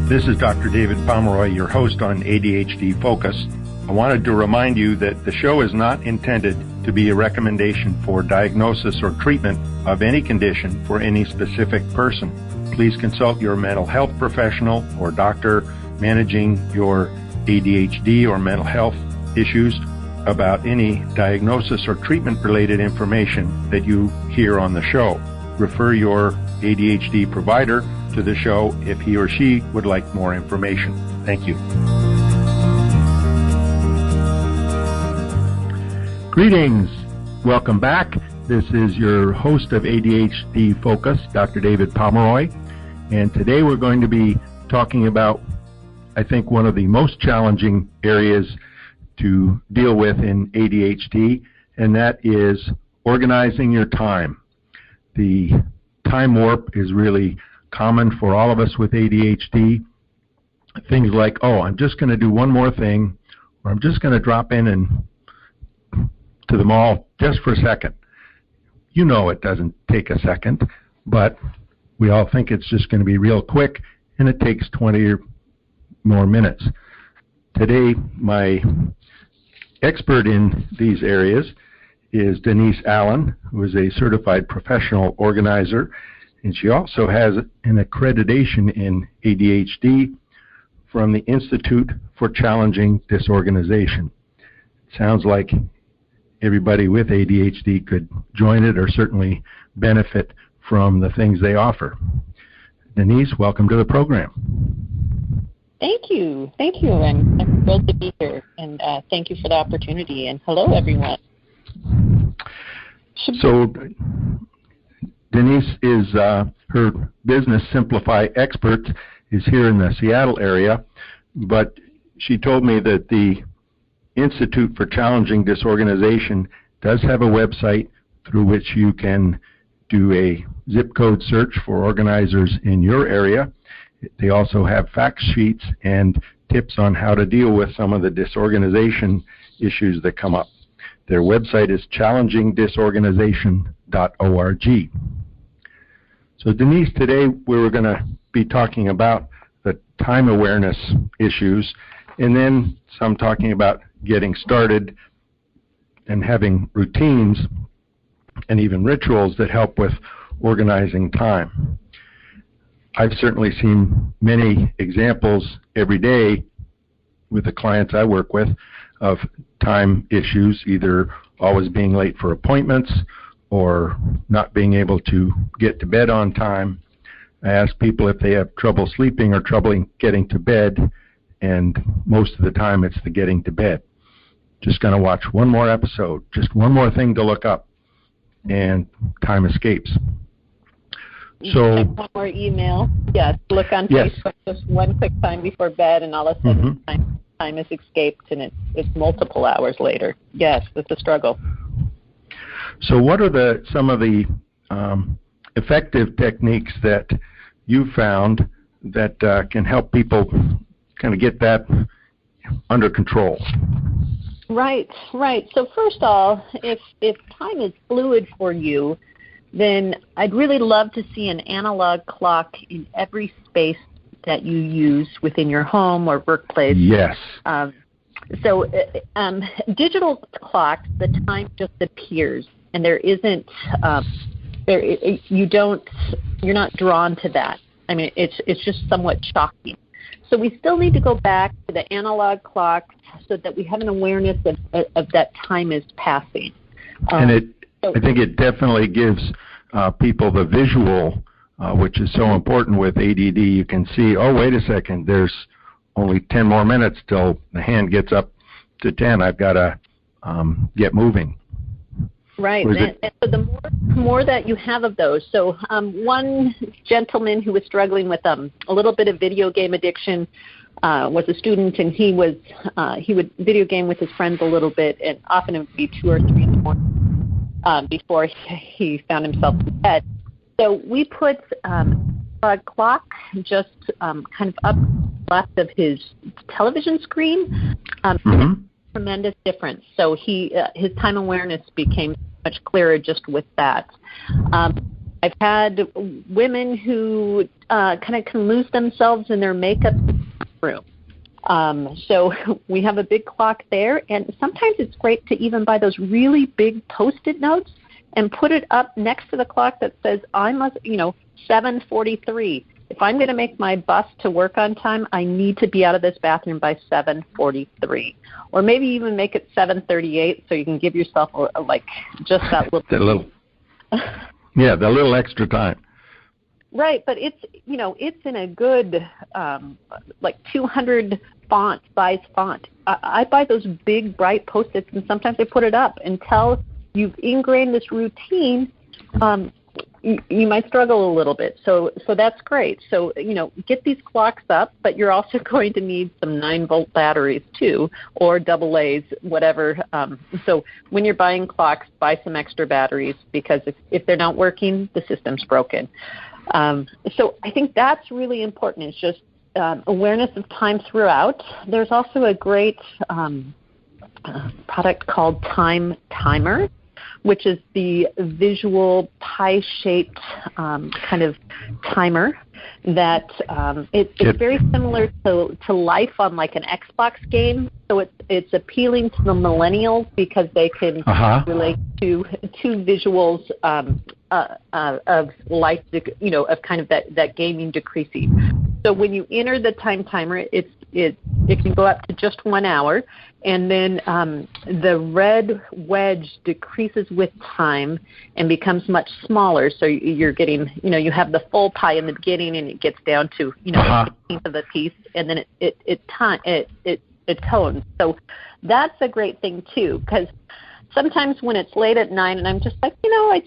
This is Dr. David Pomeroy, your host on ADHD Focus. I wanted to remind you that the show is not intended to be a recommendation for diagnosis or treatment of any condition for any specific person. Please consult your mental health professional or doctor managing your ADHD or mental health issues about any diagnosis or treatment-related information that you hear on the show. Refer your ADHD provider to the show if he or she would like more information. Thank you. Greetings. Welcome back. This is your host of ADHD Focus, Dr. David Pomeroy. And today we're going to be talking about, I think, one of the most challenging areas to deal with in ADHD, and that is organizing your time. The time warp is really common for all of us with ADHD. Things like, oh, I'm just going to do one more thing, or I'm just going to drop in and to the mall just for a second. You know it doesn't take a second, but we all think it's just going to be real quick, and it takes 20 or more minutes. Today, my expert in these areas is Denise Allen, who is a certified professional organizer, and she also has an accreditation in ADHD from the Institute for Challenging Disorganization. It sounds like everybody with ADHD could join it or certainly benefit from the things they offer. Denise, welcome to the program. Thank you. And I'm thrilled to be here. And thank you for the opportunity. And hello, everyone. So Denise is, her business Simplify Experts is here in the Seattle area, but she told me that the Institute for Challenging Disorganization does have a website through which you can do a zip code search for organizers in your area. They also have fact sheets and tips on how to deal with some of the disorganization issues that come up. Their website is challengingdisorganization.org. So Denise, today we were going to be talking about the time awareness issues, and then some talking about getting started and having routines and even rituals that help with organizing time. I've certainly seen many examples every day with the clients I work with of time issues, either always being late for appointments or not being able to get to bed on time. I ask people if they have trouble sleeping or trouble getting to bed, and most of the time it's the getting to bed. Just going to watch one more episode, just one more thing to look up, and time escapes. So check one more email. Yes, look on Facebook just one quick time before bed, and all of a sudden time has escaped, and it's multiple hours later. Yes, it's a struggle. So what are some of the effective techniques that you found that can help people kind of get that under control? Right. So first of all, if time is fluid for you, then I'd really love to see an analog clock in every space that you use within your home or workplace. Yes. So digital clocks, the time just appears, and there isn't, you're not drawn to that. I mean, it's just somewhat shocking. So we still need to go back to the analog clock so that we have an awareness of that time is passing. And I think it definitely gives people the visual, which is so important with ADD. You can see, oh, wait a second, there's only 10 more minutes till the hand gets up to 10. I've got to get moving. Right, and so the more that you have of those. So one gentleman who was struggling with a little bit of video game addiction was a student, and he would video game with his friends a little bit, and often it would be 2 or 3 in the morning before he found himself in bed. So we put a clock just kind of up left of his television screen. Tremendous difference. So his time awareness became much clearer just with that. I've had women who kind of can lose themselves in their makeup room. So we have a big clock there, and sometimes it's great to even buy those really big Post-it notes and put it up next to the clock that says, 7:43. If I'm going to make my bus to work on time, I need to be out of this bathroom by 7:43. Or maybe even make it 7:38 so you can give yourself just that little... Yeah, the little extra time. Right, but it's in a good 200 size font. I buy those big bright Post-its, and sometimes I put it up until you've ingrained this routine. You might struggle a little bit, so that's great. So get these clocks up, but you're also going to need some 9-volt batteries too, or AA's, whatever. So when you're buying clocks, buy some extra batteries, because if they're not working, the system's broken. So I think that's really important. It's just awareness of time throughout. There's also a great product called Time Timer, which is the visual pie-shaped kind of timer that it's very similar to life on like an Xbox game. So it's appealing to the millennials because they can relate to visuals of life, of kind of that gaming decreasing. So when you enter the time timer, it can go up to just 1 hour, and then the red wedge decreases with time and becomes much smaller. So you're getting, you have the full pie in the beginning, and it gets down to a 15th of a piece, and then it tones. So that's a great thing too, because sometimes when it's late at night and I'm just like, I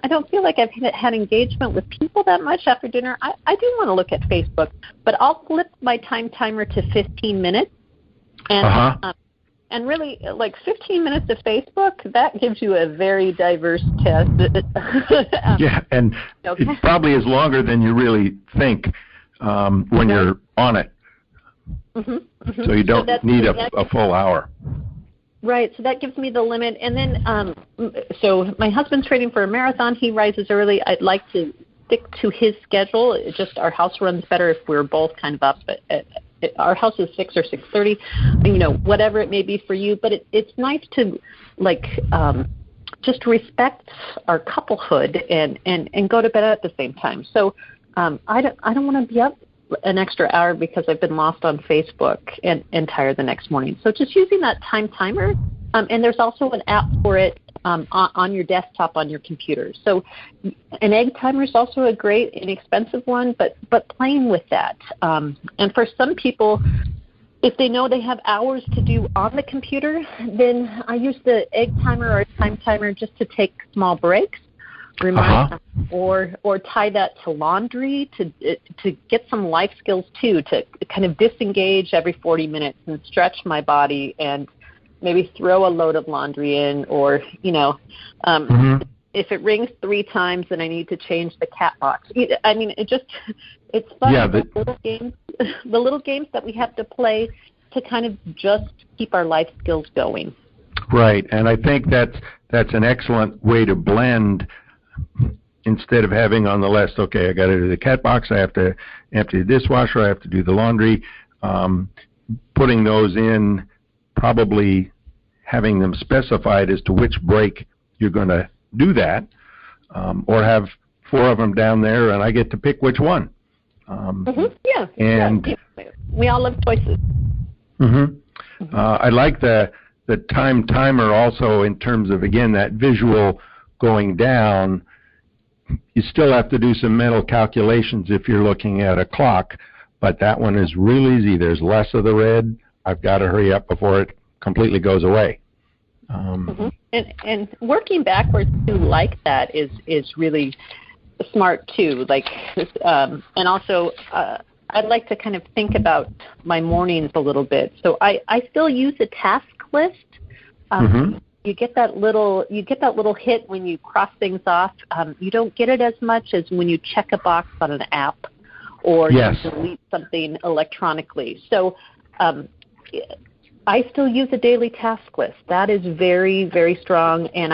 don't feel like I've had engagement with people that much after dinner, I do want to look at Facebook, but I'll flip my time timer to 15 minutes. And really, 15 minutes of Facebook, that gives you a very diverse test. Yeah, and it probably is longer than you really think when you're on it. So you don't need a full hour. Right, so that gives me the limit. And then, so my husband's training for a marathon. He rises early. I'd like to stick to his schedule. It's just our house runs better if we're both kind of up. Our house is 6 or 6:30, whatever it may be for you. But it's nice to, just respect our couplehood and go to bed at the same time. So I don't want to be up an extra hour because I've been lost on Facebook and tired the next morning. So just using that time timer, and there's also an app for it on your desktop on your computer. So an egg timer is also a great, inexpensive one, but playing with that. And for some people, if they know they have hours to do on the computer, then I use the egg timer or time timer just to take small breaks. Remind them, or tie that to laundry to get some life skills too, to kind of disengage every 40 minutes and stretch my body and maybe throw a load of laundry in, or if it rings 3 times and I need to change the cat box. I mean, it's fun. Yeah, the little games that we have to play to kind of just keep our life skills going. Right, and I think that's an excellent way to blend. Instead of having on the list, okay, I got to do the cat box, I have to empty the dishwasher, I have to do the laundry, putting those in, probably having them specified as to which break you're going to do that, or have 4 of them down there and I get to pick which one. Yeah. And we all love choices. I like the time timer also in terms of, again, that visual going down. You still have to do some mental calculations if you're looking at a clock, but that one is real easy. There's less of the red. I've got to hurry up before it completely goes away. And working backwards too, like that is really smart too. And also I'd like to kind of think about my mornings a little bit. So I still use a task list. You get that little hit when you cross things off. You don't get it as much as when you check a box on an app or you delete something electronically. So I still use a daily task list. That is very, very strong, and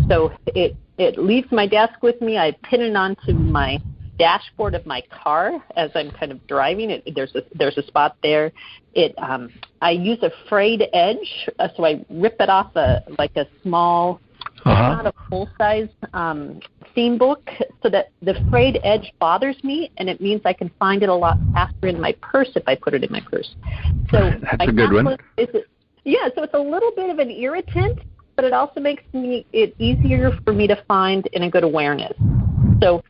so it leaves my desk with me. I pin it onto my dashboard of my car as I'm kind of driving. There's a spot there. I use a frayed edge, so I rip it off a small, not a full-size theme book, so that the frayed edge bothers me, and it means I can find it a lot faster in my purse if I put it in my purse. So that's a good one. So it's a little bit of an irritant, but it also makes it easier for me to find and a good awareness. So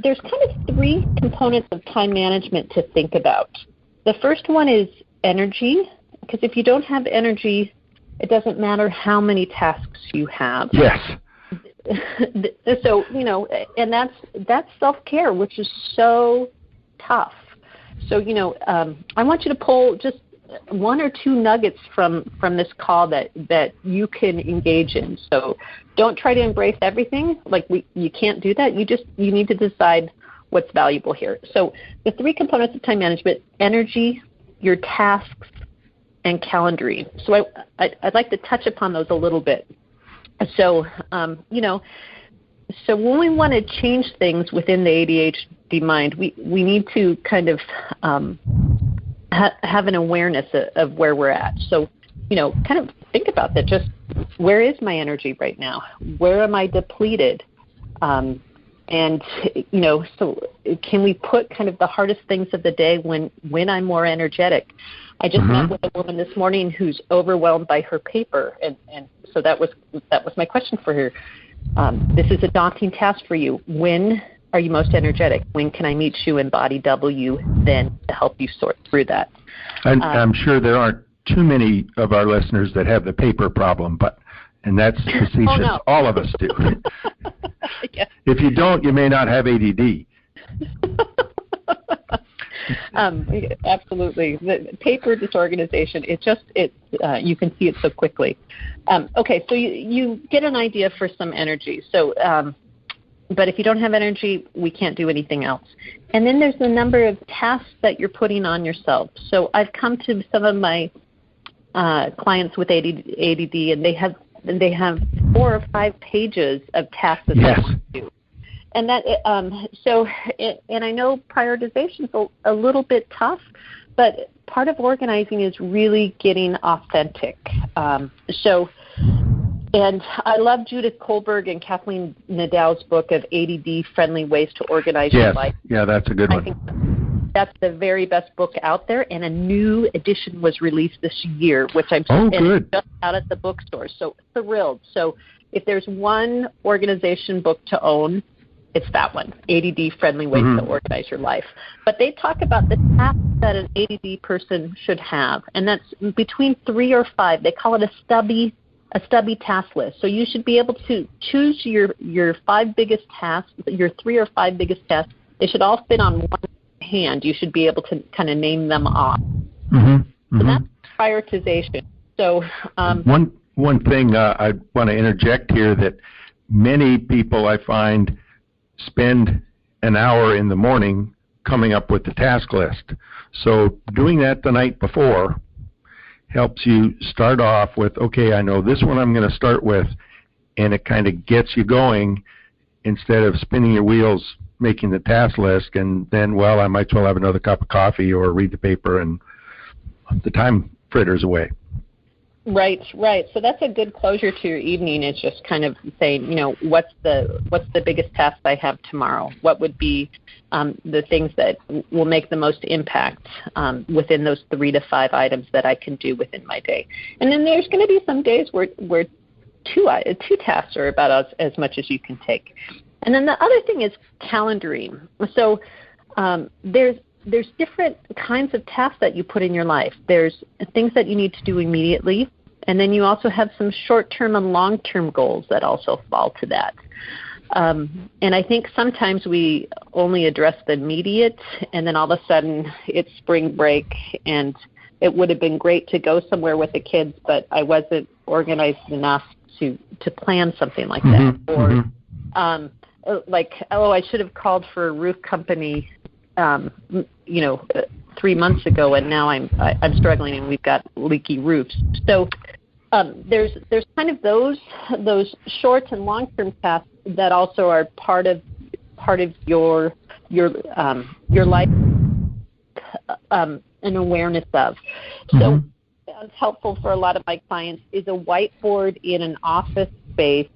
there's kind of three components of time management to think about. The first one is energy, because if you don't have energy, it doesn't matter how many tasks you have. Yes. So, and that's self-care, which is so tough. So, I want you to pull just one or two nuggets from this call that you can engage in. So don't try to embrace everything. You can't do that. You need to decide what's valuable here. So the three components of time management: energy, your tasks, and calendaring. So I'd like to touch upon those a little bit. So, so when we want to change things within the ADHD mind, we need to kind of have an awareness of where we're at. So, kind of think about that. Just where is my energy right now? Where am I depleted? And, so can we put kind of the hardest things of the day when I'm more energetic? I just met with a woman this morning who's overwhelmed by her paper, and so that was my question for her. This is a daunting task for you. When are you most energetic? When can I meet you in body W then to help you sort through that? I'm sure there aren't too many of our listeners that have the paper problem, and that's facetious. Oh, no. All of us do. Yeah. If you don't, you may not have ADD. Absolutely. The paper disorganization, you can see it so quickly. Okay, so you get an idea for some energy. So, but if you don't have energy, we can't do anything else. And then there's the number of tasks that you're putting on yourself. So I've come to some of my clients with ADD, and they have 4 or 5 pages of tasks that they want to do. And that, and I know prioritization is a little bit tough, but part of organizing is really getting authentic. And I love Judith Kohlberg and Kathleen Nadau's book of ADD-friendly ways to organize your life. Yeah, that's a good one. I think that's the very best book out there, and a new edition was released this year, which I'm just out at the bookstore. So thrilled. So if there's one organization book to own, it's that one, ADD-friendly ways to organize your life. But they talk about the tasks that an ADD person should have, and that's between 3 or 5. They call it a stubby task list. So you should be able to choose your 5 biggest tasks, your 3 or 5 biggest tasks. They should all fit on one hand. You should be able to kind of name them off. So that's prioritization. So one thing I want to interject here, that many people I find spend an hour in the morning coming up with the task list. So doing that the night before helps you start off with, okay, I know this one I'm going to start with, and it kind of gets you going instead of spinning your wheels making the task list, and then, well, I might as well have another cup of coffee or read the paper, and the time fritters away. Right. So that's a good closure to your evening, is just kind of saying, what's the biggest task I have tomorrow? What would be the things that will make the most impact within those 3 to 5 items that I can do within my day? And then there's going to be some days where 2 tasks are about as much as you can take. And then the other thing is calendaring. So there's different kinds of tasks that you put in your life. There's things that you need to do immediately, and then you also have some short-term and long-term goals that also fall to that. And I think sometimes we only address the immediate, and then all of a sudden it's spring break, and it would have been great to go somewhere with the kids, but I wasn't organized enough to plan something like that. Or I should have called for a roof company 3 3 months ago, and now I'm struggling, and we've got leaky roofs. So there's kind of those short and long-term tasks that also are part of your life, an awareness of. So it's helpful for a lot of my clients is a whiteboard in an office space,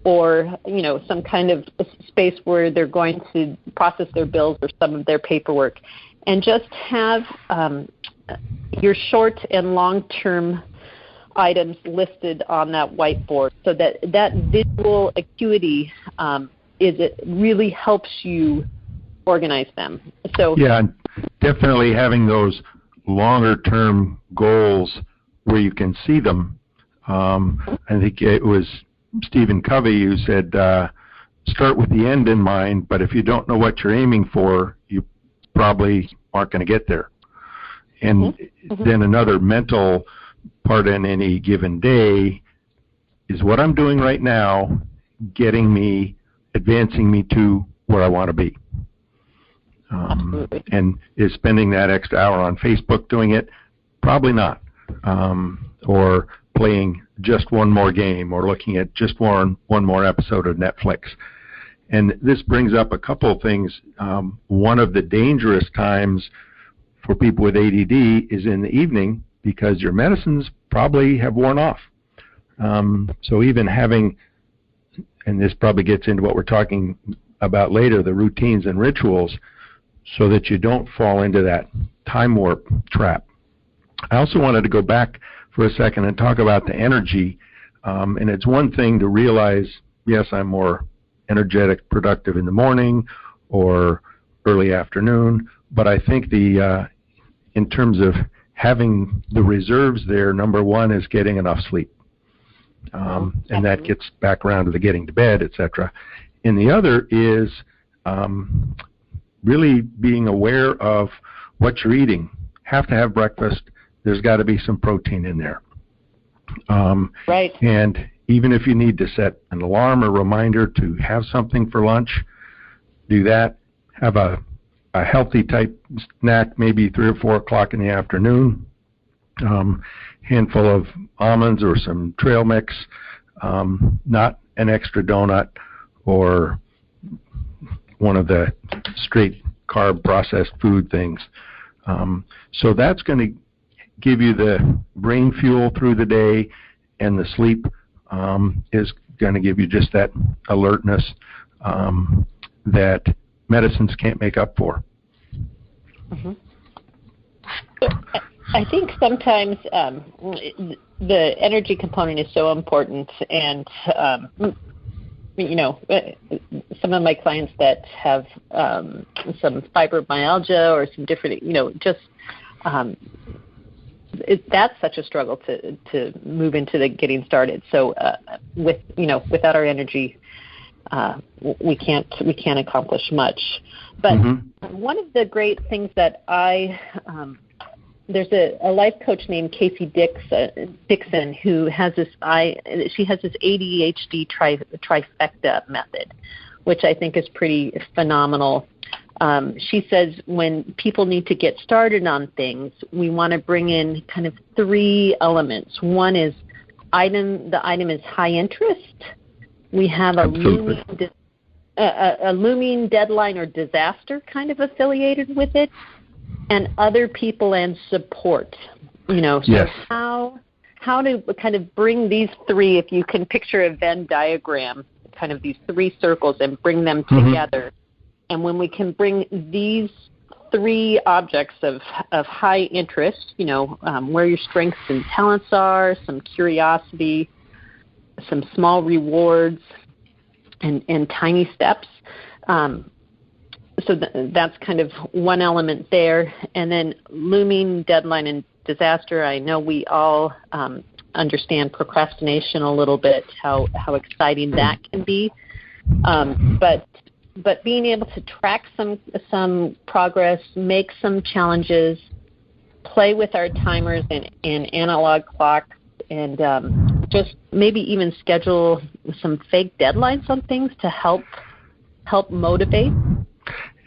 or some kind of space where they're going to process their bills or some of their paperwork, and just have your short and long-term items listed on that whiteboard, so that visual acuity it really helps you organize them. So yeah, definitely having those longer-term goals where you can see them. I think it was Stephen Covey who said, start with the end in mind, but if you don't know what you're aiming for, you probably aren't going to get there. And then another mental part in any given day is what I'm doing right now advancing me to where I want to be. And is spending that extra hour on Facebook doing it? Probably not. Or playing just one more game, or looking at just one more episode of Netflix. And this brings up a couple of things. One of the dangerous times for people with ADD is in the evening, because your medicines probably have worn off. So even having, and this probably gets into what we're talking about later, the routines and rituals, so that you don't fall into that time warp trap. I also wanted to go back for a second and talk about the energy. And it's one thing to realize, yes, I'm more energetic, productive in the morning or early afternoon, but I think in terms of having the reserves there, number one is getting enough sleep. And that gets back around to the getting to bed, etc. And the other is really being aware of what you're eating. Have to have breakfast. There's got to be some protein in there. Right. And even if you need to set an alarm or reminder to have something for lunch, do that. Have a healthy type snack, maybe 3 or 4 o'clock in the afternoon. Handful of almonds or some trail mix, not an extra donut or one of the straight carb processed food things. So that's going to give you the brain fuel through the day, and the sleep is going to give you just that alertness that medicines can't make up for. I think sometimes the energy component is so important, and some of my clients that have some fibromyalgia or some different, that's such a struggle to move into the getting started. So without our energy, we can't accomplish much. But one of the great things that there's a life coach named Casey Dixon who has she has this ADHD trifecta method, which I think is pretty phenomenal. She says when people need to get started on things, we want to bring in kind of 3 elements. One is the item is high interest. We have a looming deadline or disaster kind of affiliated with it, and other people and support. So yes. How to kind of bring these 3, if you can picture a Venn diagram, kind of these 3 circles, and bring them together. And when we can bring these 3 objects of high interest, where your strengths and talents are, some curiosity, some small rewards, and tiny steps. So that's kind of one element there. And then looming deadline and disaster, I know we all understand procrastination a little bit, how exciting that can be. But being able to track some progress, make some challenges, play with our timers and analog clocks, and just maybe even schedule some fake deadlines on things to help motivate.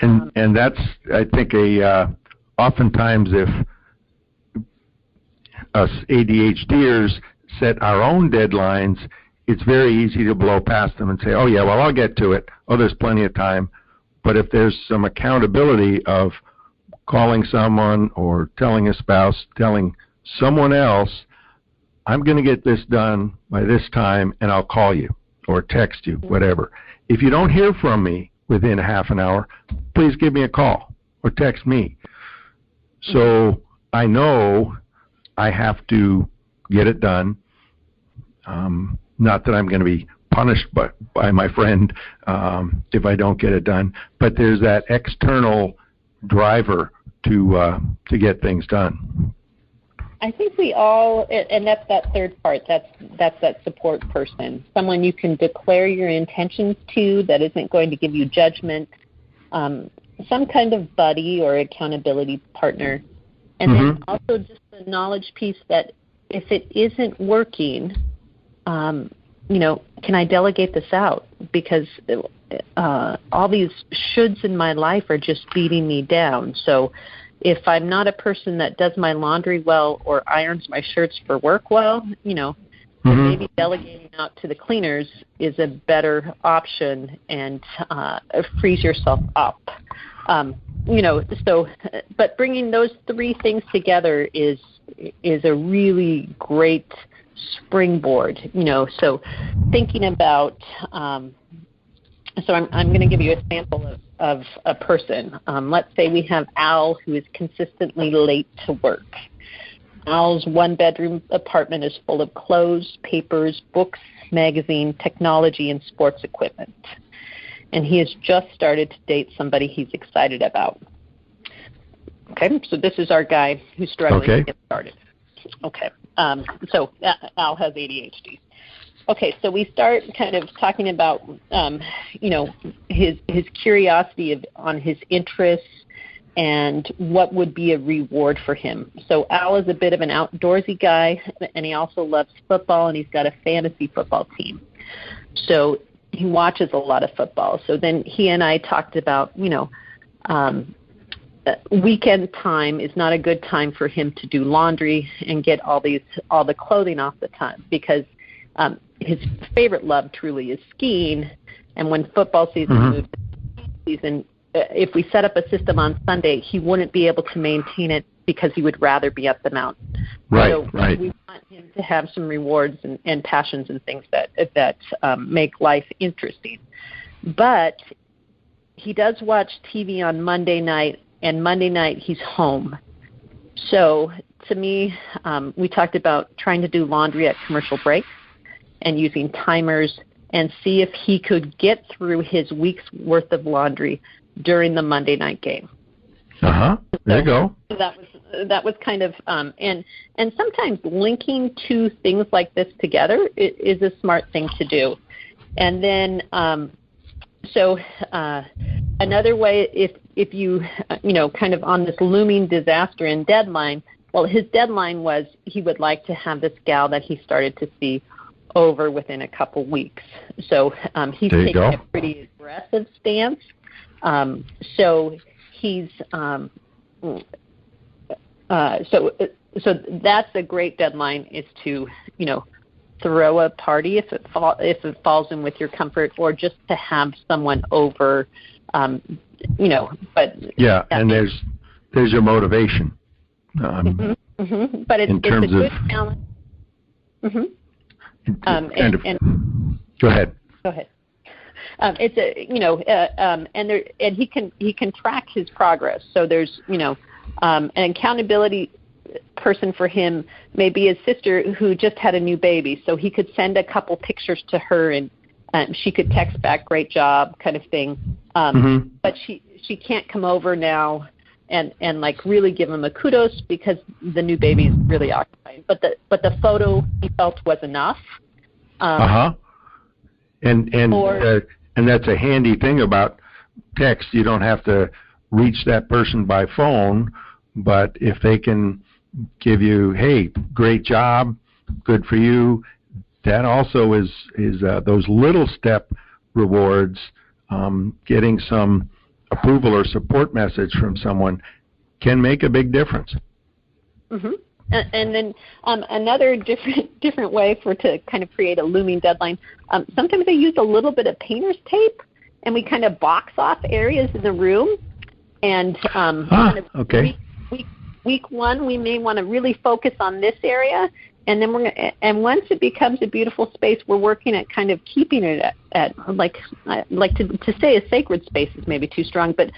And that's, I think, a oftentimes if us ADHDers set our own deadlines, it's very easy to blow past them and say, oh yeah, well, I'll get to it. Oh, there's plenty of time. But if there's some accountability of calling someone or telling a spouse, telling someone else, I'm going to get this done by this time and I'll call you or text you, whatever. If you don't hear from me within a half an hour, please give me a call or text me. So I know I have to get it done. Not that I'm going to be punished by my friend if I don't get it done, but there's that external driver to get things done. I think we all, and that's that third part, that's that support person, someone you can declare your intentions to that isn't going to give you judgment, some kind of buddy or accountability partner. And then also just the knowledge piece that if it isn't working, can I delegate this out? Because all these shoulds in my life are just beating me down. So if I'm not a person that does my laundry well or irons my shirts for work well, maybe delegating out to the cleaners is a better option and frees yourself up. But bringing those three things together is a really great springboard, so thinking about, so I'm going to give you a sample of a person. Let's say we have Al, who is consistently late to work. Al's one-bedroom apartment is full of clothes, papers, books, magazine, technology, and sports equipment. And he has just started to date somebody he's excited about. Okay, so this is our guy who's struggling to get started. Okay, so Al has ADHD. Okay, so we start kind of talking about, his curiosity on his interests and what would be a reward for him. So Al is a bit of an outdoorsy guy, and he also loves football, and he's got a fantasy football team. So he watches a lot of football. So then he and I talked about, weekend time is not a good time for him to do laundry and get all the clothing off the time, because his favorite love truly is skiing. And when football season moves to season, if we set up a system on Sunday, he wouldn't be able to maintain it because he would rather be up the mountain. Right, so we want him to have some rewards and passions and things that make life interesting. But he does watch TV on Monday night, and Monday night he's home. So to me, we talked about trying to do laundry at commercial breaks and using timers and see if he could get through his week's worth of laundry during the Monday night game. There you go. That was kind of and sometimes linking two things like this together is a smart thing to do. And then another way, if you kind of on this looming disaster and deadline, well, his deadline was he would like to have this gal that he started to see over within a couple weeks. So he's taking a pretty aggressive stance. So he's so that's a great deadline, is to throw a party if it falls in with your comfort, or just to have someone over. But yeah, and there's your motivation. But it's a good balance. Go ahead. It's and he can track his progress. So there's an accountability person for him may be his sister who just had a new baby. So he could send a couple pictures to her, and she could text back, "Great job," kind of thing. But she can't come over now and like really give him a kudos because the new baby is really occupied. But the photo he felt was enough. And that's a handy thing about text. You don't have to reach that person by phone, but if they can give you, "Hey, great job, good for you," that also is those little step rewards. Getting some approval or support message from someone can make a big difference. Mm-hmm. And then another different way to kind of create a looming deadline, sometimes I use a little bit of painter's tape, and we kind of box off areas in the room. And okay. Week 1, we may want to really focus on this area, and then and once it becomes a beautiful space, we're working at kind of keeping it at like to say a sacred space is maybe too strong, but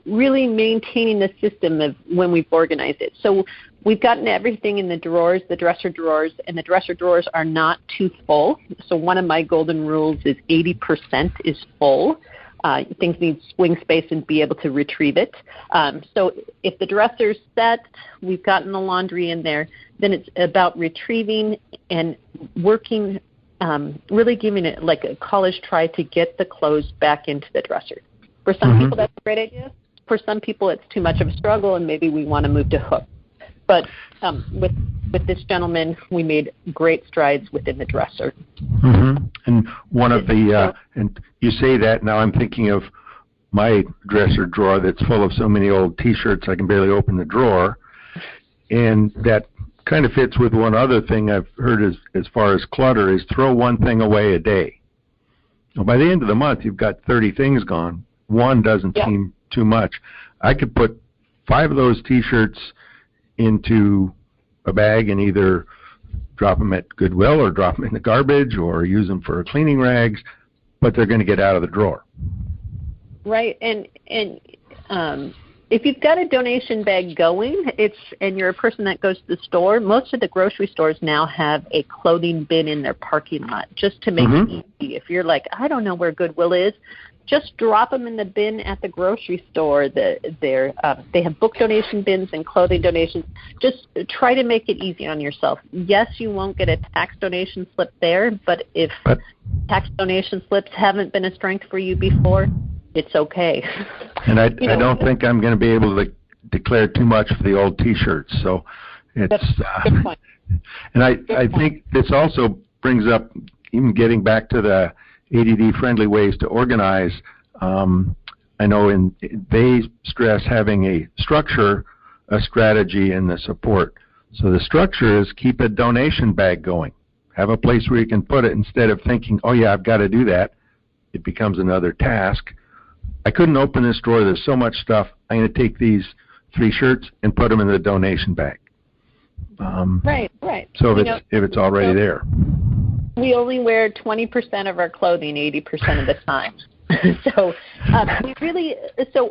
really maintaining the system of when we've organized it. So we've gotten everything in the drawers, the dresser drawers, and the dresser drawers are not too full. So one of my golden rules is 80% is full. Things need swing space and be able to retrieve it. So if the dresser's set, we've gotten the laundry in there, then it's about retrieving and working, really giving it like a college try to get the clothes back into the dresser. For some people, that's a great idea. For some people, it's too much of a struggle, and maybe we want to move to hook. But with this gentleman, we made great strides within the dresser. Mm-hmm. And one of the and you say that, now I'm thinking of my dresser drawer that's full of so many old T-shirts I can barely open the drawer, and that kind of fits with one other thing I've heard as far as clutter is throw one thing away a day. Well, by the end of the month, you've got 30 things gone. One doesn't seem too much. I could put 5 of those T-shirts into a bag and either drop them at Goodwill or drop them in the garbage or use them for cleaning rags, but they're going to get out of the drawer. Right, and if you've got a donation bag going, and you're a person that goes to the store, most of the grocery stores now have a clothing bin in their parking lot just to make it easy. If you're like, I don't know where Goodwill is, just drop them in the bin at the grocery store. They have book donation bins and clothing donations. Just try to make it easy on yourself. Yes, you won't get a tax donation slip there, but if tax donation slips haven't been a strength for you before, it's okay. And I don't think I'm going to be able to declare too much for the old T-shirts. So it's good point. And I think this also brings up, even getting back to the ADD-friendly ways to organize. I know they stress having a structure, a strategy, and the support. So the structure is keep a donation bag going. Have a place where you can put it instead of thinking, oh, yeah, I've got to do that. It becomes another task. I couldn't open this drawer. There's so much stuff. I'm going to take these 3 shirts and put them in the donation bag. Right. So if it's already there. We only wear 20% of our clothing 80% of the time. So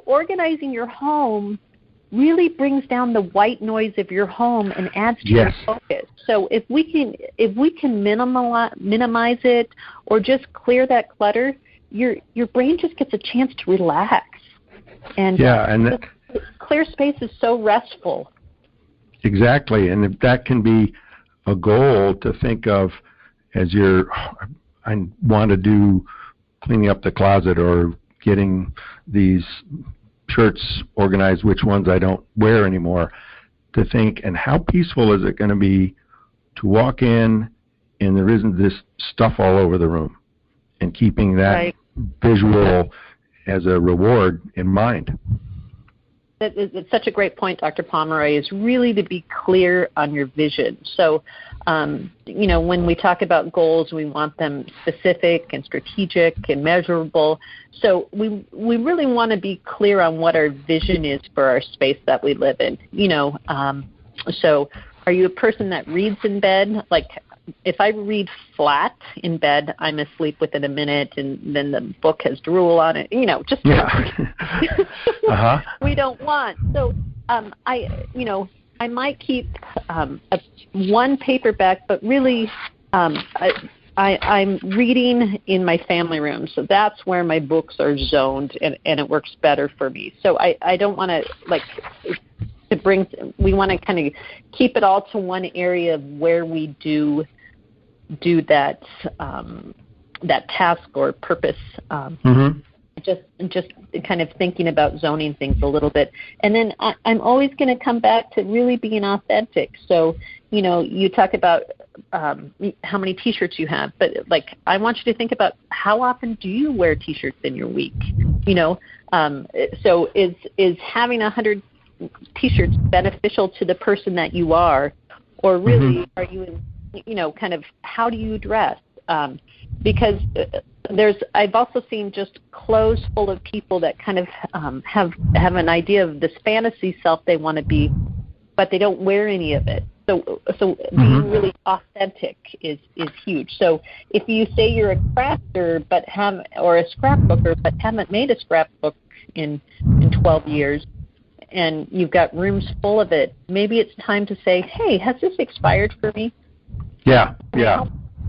organizing your home really brings down the white noise of your home and adds to your focus. So if we can minimize it or just clear that clutter, your brain just gets a chance to relax. And clear space is so restful. Exactly, and if that can be a goal to think of as I want to do cleaning up the closet or getting these shirts organized, which ones I don't wear anymore, to think, and how peaceful is it going to be to walk in and there isn't this stuff all over the room, and keeping that visual as a reward in mind. It's such a great point, Dr. Pomeroy, is really to be clear on your vision. So, when we talk about goals, we want them specific and strategic and measurable. So we really want to be clear on what our vision is for our space that we live in. So are you a person that reads in bed? Like, if I read flat in bed, I'm asleep within a minute, and then the book has drool on it. We don't want. So I might keep one paperback, but really I'm reading in my family room, so that's where my books are zoned, and it works better for me. So I don't want to we want to kind of keep it all to one area of where we do that task or purpose. Just kind of thinking about zoning things a little bit. And then I'm always going to come back to really being authentic. So, you talk about how many T-shirts you have, but I want you to think about how often do you wear T-shirts in your week? So is having 100 T-shirts beneficial to the person that you are, or really are you, kind of how do you dress? Because I've also seen just clothes full of people that kind of have an idea of this fantasy self they want to be, but they don't wear any of it. So being really authentic is huge. So if you say you're a crafter or a scrapbooker but haven't made a scrapbook in 12 years, and you've got rooms full of it, maybe it's time to say, hey, has this expired for me? Yeah.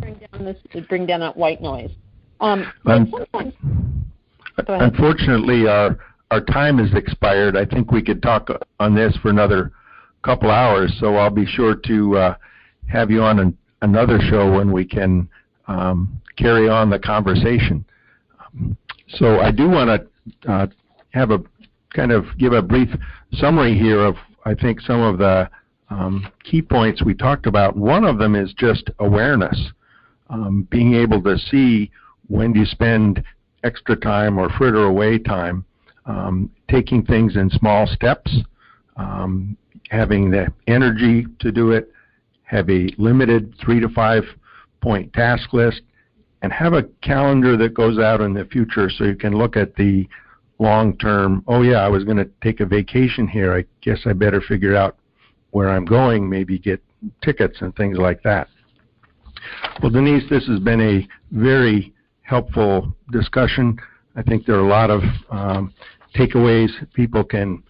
Bring down that white noise. Unfortunately, our time has expired. I think we could talk on this for another couple hours, so I'll be sure to have you on another show when we can carry on the conversation. So I do want to give a brief summary here of, I think, some of the key points we talked about. One of them is just awareness, being able to see when do you spend extra time or fritter away time, taking things in small steps, having the energy to do it, have a limited 3 to 5 point task list, and have a calendar that goes out in the future so you can look at the long term. Oh yeah, I was going to take a vacation here. I guess I better figure out where I'm going, maybe get tickets and things like that. Well, Denise, this has been a very helpful discussion. I think there are a lot of takeaways people can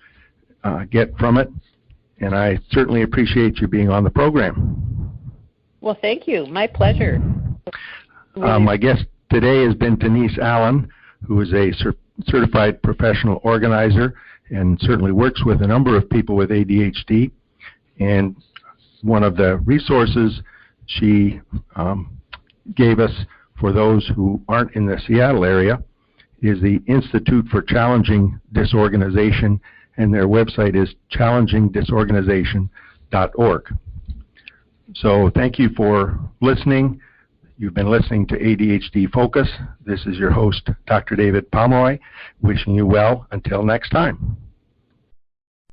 get from it, and I certainly appreciate you being on the program. Well, thank you. My pleasure. My guest today has been Denise Allen, who is a certified professional organizer and certainly works with a number of people with ADHD. And one of the resources she gave us for those who aren't in the Seattle area is the Institute for Challenging Disorganization, and their website is challengingdisorganization.org. So thank you for listening. You've been listening to ADHD Focus. This is your host, Dr. David Pomeroy, wishing you well until next time.